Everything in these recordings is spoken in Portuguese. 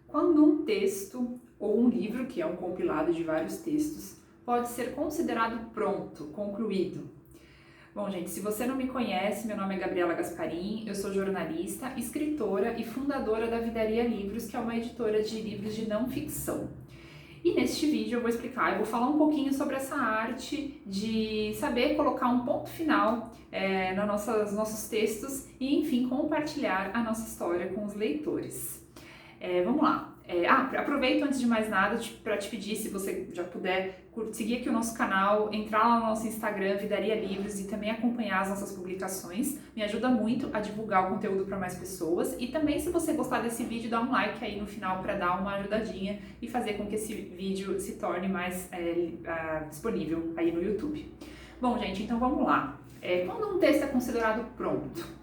Quando um texto ou um livro, que é um compilado de vários textos, pode ser considerado pronto, concluído? Bom, gente, se você não me conhece, meu nome é Gabriela Gasparim, eu sou jornalista, escritora e fundadora da Vidaria Livros, que é uma editora de livros de não ficção. E neste vídeo eu vou explicar, eu vou falar um pouquinho sobre essa arte de saber colocar um ponto final nos nossos textos e, enfim, compartilhar a nossa história com os leitores. Vamos lá. Aproveito antes de mais nada para te pedir, se você já puder, seguir aqui o nosso canal, entrar lá no nosso Instagram, Vidaria Livros, e também acompanhar as nossas publicações. Me ajuda muito a divulgar o conteúdo para mais pessoas. E também, se você gostar desse vídeo, dá um like aí no final para dar uma ajudadinha e fazer com que esse vídeo se torne mais disponível aí no YouTube. Bom, gente, então vamos lá. Quando um texto é considerado pronto?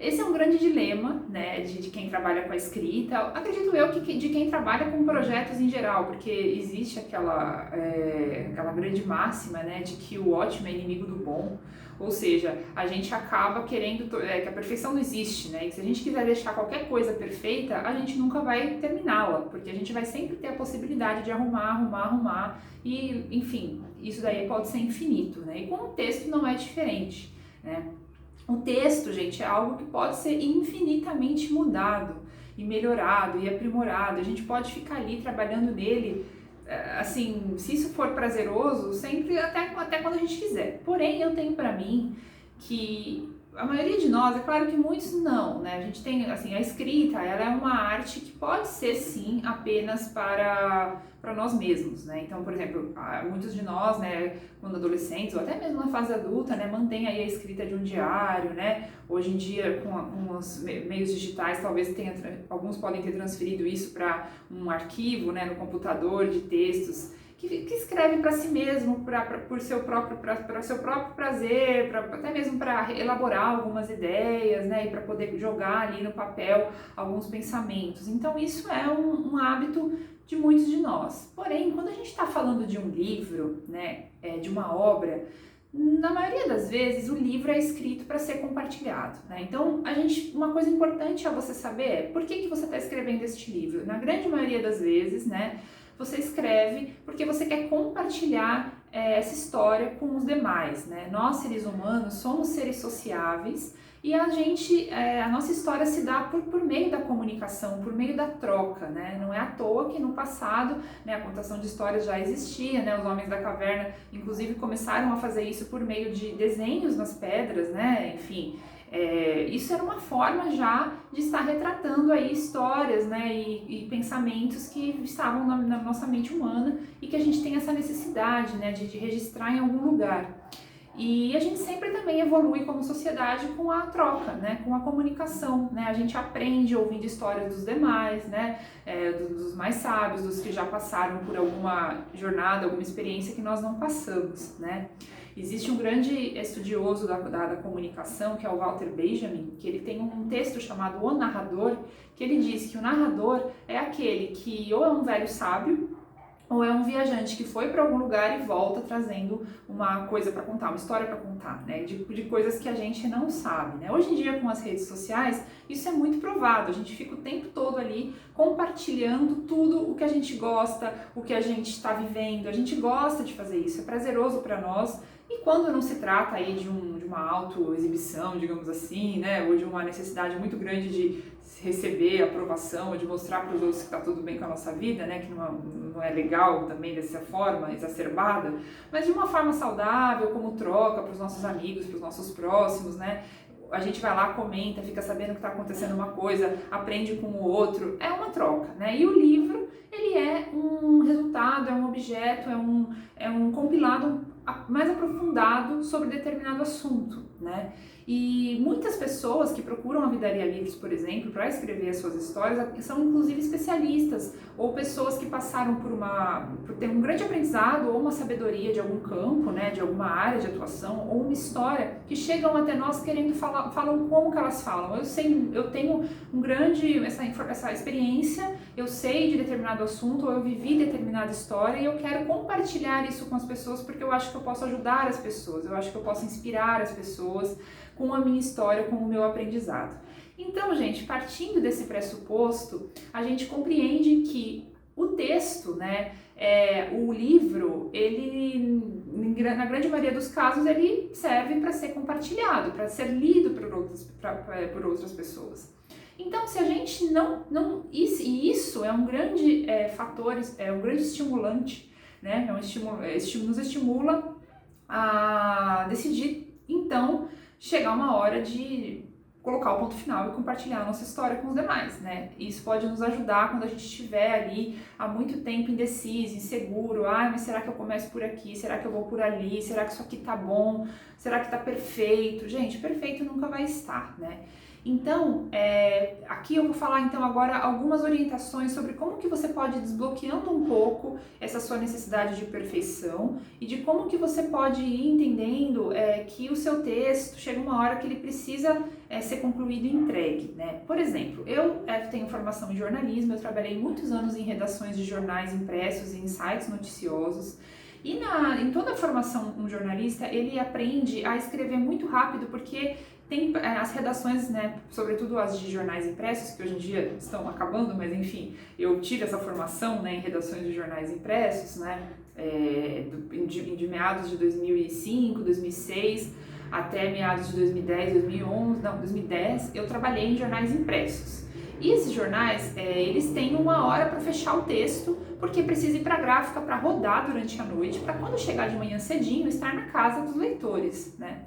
Esse é um grande dilema, né, de quem trabalha com a escrita, acredito eu que de quem trabalha com projetos em geral, porque existe aquela grande máxima, né, de que o ótimo é inimigo do bom, ou seja, a gente acaba querendo que a perfeição não existe, né, e se a gente quiser deixar qualquer coisa perfeita, a gente nunca vai terminá-la, porque a gente vai sempre ter a possibilidade de arrumar, e enfim, isso daí pode ser infinito, né, e com o texto não é diferente, né. O texto, gente, é algo que pode ser infinitamente mudado e melhorado e aprimorado. A gente pode ficar ali trabalhando nele, assim, se isso for prazeroso, sempre até quando a gente quiser. Porém, eu tenho para mim que a maioria de nós, é claro que muitos não, né? A gente tem, assim, a escrita, ela é uma arte que pode ser, sim, apenas para nós mesmos, né? Então, por exemplo, muitos de nós, né, quando adolescentes, ou até mesmo na fase adulta, né, mantém aí a escrita de um diário, né? Hoje em dia, com os meios digitais, talvez alguns podem ter transferido isso para um arquivo, né, no computador de textos, que escreve para si mesmo, para seu próprio prazer, até mesmo para elaborar algumas ideias, né, e para poder jogar ali no papel alguns pensamentos. Então isso é um hábito de muitos de nós. Porém, quando a gente está falando de um livro, né, de uma obra, na maioria das vezes o livro é escrito para ser compartilhado, né? Então, uma coisa importante a você saber é por que você está escrevendo este livro. Na grande maioria das vezes, né, você escreve porque você quer compartilhar essa história com os demais, né? Nós, seres humanos, somos seres sociáveis e a nossa história se dá por meio da comunicação, por meio da troca, né? Não é à toa que no passado, né, a contação de histórias já existia, né? Os homens da caverna, inclusive, começaram a fazer isso por meio de desenhos nas pedras, né? Enfim, isso era uma forma já de estar retratando aí histórias, né, e pensamentos que estavam na nossa mente humana e que a gente tem essa necessidade, né, de registrar em algum lugar. E a gente sempre também evolui como sociedade com a troca, né, com a comunicação, né, a gente aprende ouvindo histórias dos demais, né, dos mais sábios, dos que já passaram por alguma jornada, alguma experiência que nós não passamos, né. Existe um grande estudioso da comunicação, que é o Walter Benjamin, que ele tem um texto chamado O Narrador, que ele diz que o narrador é aquele que ou é um velho sábio, ou é um viajante que foi para algum lugar e volta trazendo uma coisa para contar, uma história para contar, né? De coisas que a gente não sabe, né? Hoje em dia, com as redes sociais, isso é muito provado. A gente fica o tempo todo ali compartilhando tudo o que a gente gosta, o que a gente está vivendo. A gente gosta de fazer isso, é prazeroso para nós. E quando não se trata aí de uma autoexibição, digamos assim, né? Ou de uma necessidade muito grande de receber aprovação ou de mostrar para os outros que está tudo bem com a nossa vida, né, que não é legal também dessa forma exacerbada, mas de uma forma saudável, como troca para os nossos amigos, para os nossos próximos, né, a gente vai lá, comenta, fica sabendo que está acontecendo uma coisa, aprende com o outro, é uma troca, né, e o livro, ele é um resultado, é um objeto, é um compilado mais aprofundado sobre determinado assunto, né? E muitas pessoas que procuram a Vidaria Livros, por exemplo, para escrever as suas histórias, são inclusive especialistas ou pessoas que passaram por ter um grande aprendizado ou uma sabedoria de algum campo, né, de alguma área de atuação ou uma história que chegam até nós querendo falam como que elas falam. Eu tenho essa experiência, eu sei de determinado assunto ou eu vivi determinada história e eu quero compartilhar isso com as pessoas porque eu acho que eu posso ajudar as pessoas, eu acho que eu posso inspirar as pessoas com a minha história, com o meu aprendizado. Então, gente, partindo desse pressuposto, a gente compreende que o texto, né, o livro, ele, na grande maioria dos casos, ele serve para ser compartilhado, para ser lido por outras pessoas. Então, se a gente isso é um grande fator, é um grande estimulante, né, nos estimula a decidir, então, chegar uma hora de colocar o ponto final e compartilhar a nossa história com os demais, né? Isso pode nos ajudar quando a gente estiver ali há muito tempo indeciso, inseguro. Mas será que eu começo por aqui? Será que eu vou por ali? Será que isso aqui tá bom? Será que tá perfeito? Gente, perfeito nunca vai estar, né? Então, aqui eu vou falar então agora algumas orientações sobre como que você pode ir desbloqueando um pouco essa sua necessidade de perfeição e de como que você pode ir entendendo que o seu texto chega uma hora que ele precisa ser concluído e entregue, né? Por exemplo, eu tenho formação em jornalismo, eu trabalhei muitos anos em redações de jornais impressos e em sites noticiosos. E em toda a formação, um jornalista, ele aprende a escrever muito rápido, porque tem as redações, né, sobretudo as de jornais impressos, que hoje em dia estão acabando, mas enfim, eu tive essa formação, né, em redações de jornais impressos, né, de meados de 2005, 2006, até meados de 2010, 2010, eu trabalhei em jornais impressos. E esses jornais, eles têm uma hora para fechar o texto, porque precisa ir para a gráfica para rodar durante a noite, para quando chegar de manhã cedinho, estar na casa dos leitores, né?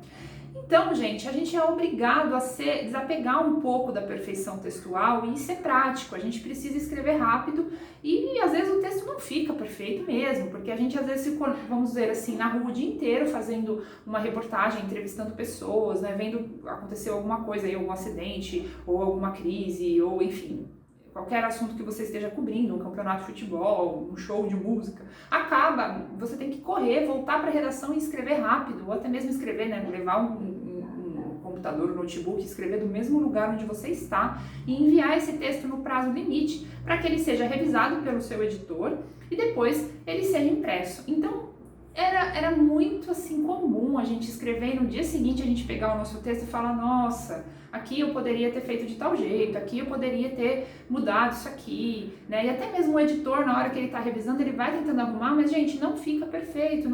Então, gente, a gente é obrigado a desapegar um pouco da perfeição textual e ser prático. A gente precisa escrever rápido e às vezes o texto não fica perfeito mesmo, porque a gente às vezes ficou, vamos dizer assim, na rua o dia inteiro fazendo uma reportagem, entrevistando pessoas, né, vendo aconteceu alguma coisa aí, algum acidente ou alguma crise ou enfim, qualquer assunto que você esteja cobrindo, um campeonato de futebol, um show de música, você tem que correr, voltar para a redação e escrever rápido, ou até mesmo escrever, né, levar um computador, um notebook, escrever do mesmo lugar onde você está e enviar esse texto no prazo limite para que ele seja revisado pelo seu editor e depois ele seja impresso. Então, era muito assim comum a gente escrever e no dia seguinte a gente pegar o nosso texto e falar, nossa, aqui eu poderia ter feito de tal jeito, aqui eu poderia ter mudado isso aqui, né? E até mesmo o editor, na hora que ele está revisando, ele vai tentando arrumar, mas gente, não fica perfeito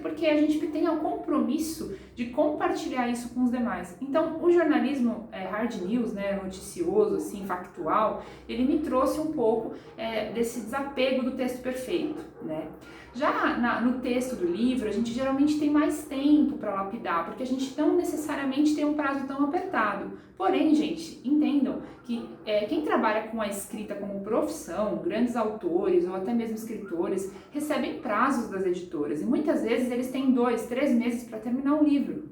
porque a gente tem o compromisso de compartilhar isso com os demais. Então, o jornalismo hard news, né, noticioso, assim, factual, ele me trouxe um pouco desse desapego do texto perfeito, né? Já no texto do livro, a gente geralmente tem mais tempo para lapidar, porque a gente não necessariamente tem um prazo tão apertado. Porém, gente, entendam que quem trabalha com a escrita como profissão, grandes autores ou até mesmo escritores, recebem prazos das editoras e muitas vezes eles têm 2, 3 meses para terminar um livro.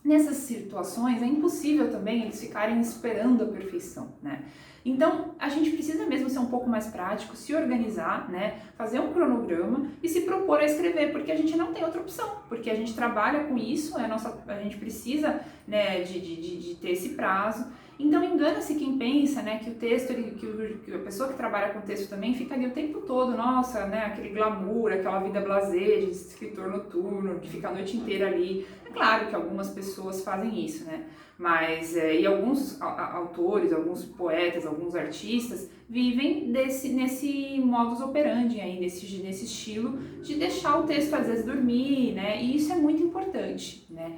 Nessas situações é impossível também eles ficarem esperando a perfeição, né? Então, a gente precisa mesmo ser um pouco mais prático, se organizar, né? Fazer um cronograma e se propor a escrever, porque a gente não tem outra opção, porque a gente trabalha com isso, a gente precisa, né, de ter esse prazo. Então, engana-se quem pensa, né, que o texto, que a pessoa que trabalha com texto também fica ali o tempo todo, nossa, né, aquele glamour, aquela vida blasé de escritor noturno, que fica a noite inteira ali. É claro que algumas pessoas fazem isso, né, mas, e alguns autores, alguns poetas, alguns artistas vivem nesse modus operandi aí, nesse estilo de deixar o texto às vezes dormir, né, e isso é muito importante, né.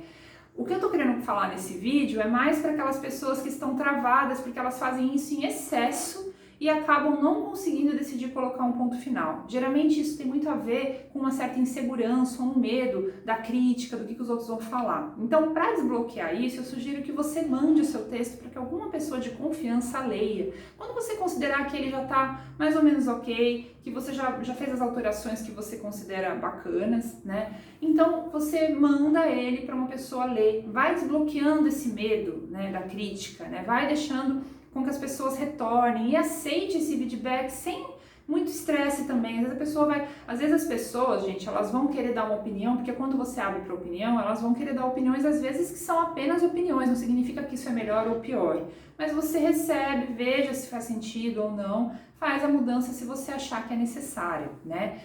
O que eu tô querendo falar nesse vídeo é mais para aquelas pessoas que estão travadas porque elas fazem isso em excesso e acabam não conseguindo decidir colocar um ponto final. Geralmente isso tem muito a ver com uma certa insegurança, um medo da crítica, do que os outros vão falar. Então, para desbloquear isso, eu sugiro que você mande o seu texto para que alguma pessoa de confiança leia. Quando você considerar que ele já está mais ou menos ok, que você já fez as alterações que você considera bacanas, né? Então, você manda ele para uma pessoa ler. Vai desbloqueando esse medo, né, da crítica, né? Vai deixando com que as pessoas retornem e aceite esse feedback sem muito estresse também. Às vezes as pessoas, gente, elas vão querer dar uma opinião, porque quando você abre para opinião, elas vão querer dar opiniões às vezes que são apenas opiniões, não significa que isso é melhor ou pior. Mas você recebe, veja se faz sentido ou não, faz a mudança se você achar que é necessário, né?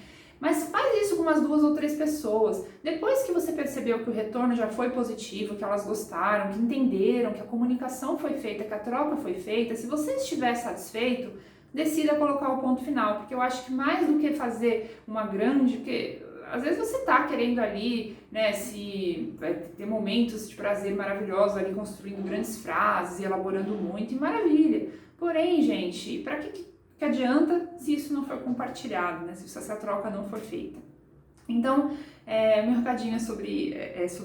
Mas faz isso com umas 2 ou 3 pessoas. Depois que você percebeu que o retorno já foi positivo, que elas gostaram, que entenderam, que a comunicação foi feita, que a troca foi feita, se você estiver satisfeito, decida colocar o ponto final, porque eu acho que mais do que fazer uma grande, porque às vezes você tá querendo ali, né, se vai ter momentos de prazer maravilhoso ali construindo grandes frases e elaborando muito, e maravilha. Porém, gente, para que adianta se isso não for compartilhado, né? Se essa troca não for feita? Então, meu recadinho é sobre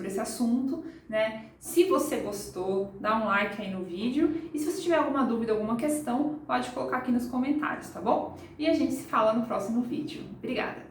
esse assunto, né? Se você gostou, dá um like aí no vídeo e se você tiver alguma dúvida, alguma questão, pode colocar aqui nos comentários, tá bom? E a gente se fala no próximo vídeo. Obrigada!